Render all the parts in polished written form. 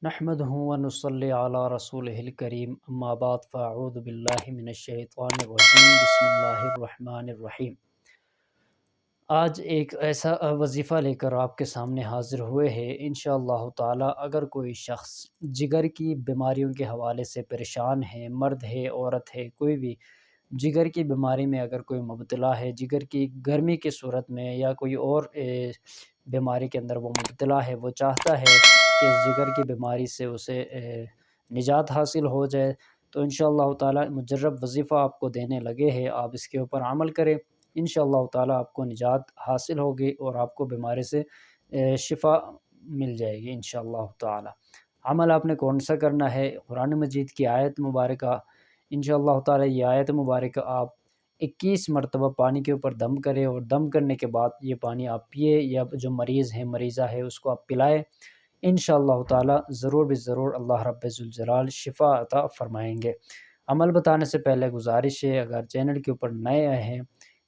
نحمدہ ونصلی علی رسولہ الکریم اما بعد فاعوذ باللہ من الشیطان الرجیم بسم اللہ الرحمن الرحیم۔ آج ایک ایسا وظیفہ لے کر آپ کے سامنے حاضر ہوئے ہیں انشاءاللہ تعالی۔ اگر کوئی شخص جگر کی بیماریوں کے حوالے سے پریشان ہے، مرد ہے عورت ہے، کوئی بھی جگر کی بیماری میں اگر کوئی مبتلا ہے، جگر کی گرمی کی صورت میں یا کوئی اور بیماری کے اندر وہ مبتلا ہے، وہ چاہتا ہے کہ اس جگر کی بیماری سے اسے نجات حاصل ہو جائے، تو انشاءاللہ تعالی مجرب وظیفہ آپ کو دینے لگے ہیں، آپ اس کے اوپر عمل کریں، انشاءاللہ تعالی آپ کو نجات حاصل ہوگی اور آپ کو بیماری سے شفا مل جائے گی انشاءاللہ تعالی۔ عمل آپ نے کون سا کرنا ہے؟ قرآن مجید کی آیت مبارکہ، انشاءاللہ تعالی یہ آیت مبارکہ آپ 21 مرتبہ پانی کے اوپر دم کریں، اور دم کرنے کے بعد یہ پانی آپ پیے، یا جو مریض ہے مریضہ ہے اس کو آپ پلائیں، انشاءاللہ تعالی ضرور ضرور اللہ رب ذوالجلال شفا عطا فرمائیں گے۔ عمل بتانے سے پہلے گزارش ہے، اگر چینل کے اوپر نئے آئے ہیں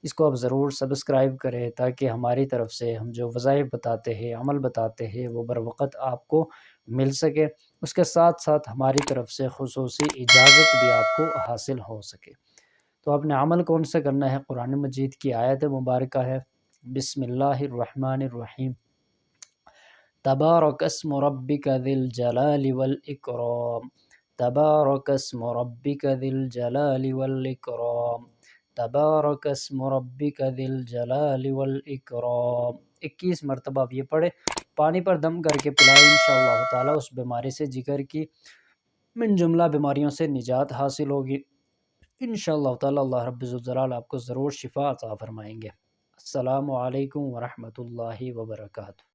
اس کو آپ ضرور سبسکرائب کریں، تاکہ ہماری طرف سے ہم جو وظائف بتاتے ہیں، عمل بتاتے ہیں، وہ بر وقت آپ کو مل سکے، اس کے ساتھ ساتھ ہماری طرف سے خصوصی اجازت بھی آپ کو حاصل ہو سکے۔ تو آپ نے عمل کون سا کرنا ہے؟ قرآن مجید کی آیت مبارکہ ہے، بسم اللہ الرحمن الرحیم، تبارک اسم ربک ذی الجلال والاکرام، تبارک اسم ربک ذی الجلال والاکرام، تبارک اسم ربک ذی الجلال والاکرام۔ 21 مرتبہ آپ یہ پڑھے، پانی پر دم کر کے پلائے، انشاءاللہ تعالی اس بیماری سے، جگر کی من جملہ بیماریوں سے نجات حاصل ہوگی انشاءاللہ تعالی۔ اللہ رب الجلال آپ کو ضرور شفا عطا فرمائیں گے۔ السلام علیکم ورحمۃ اللہ وبرکاتہ۔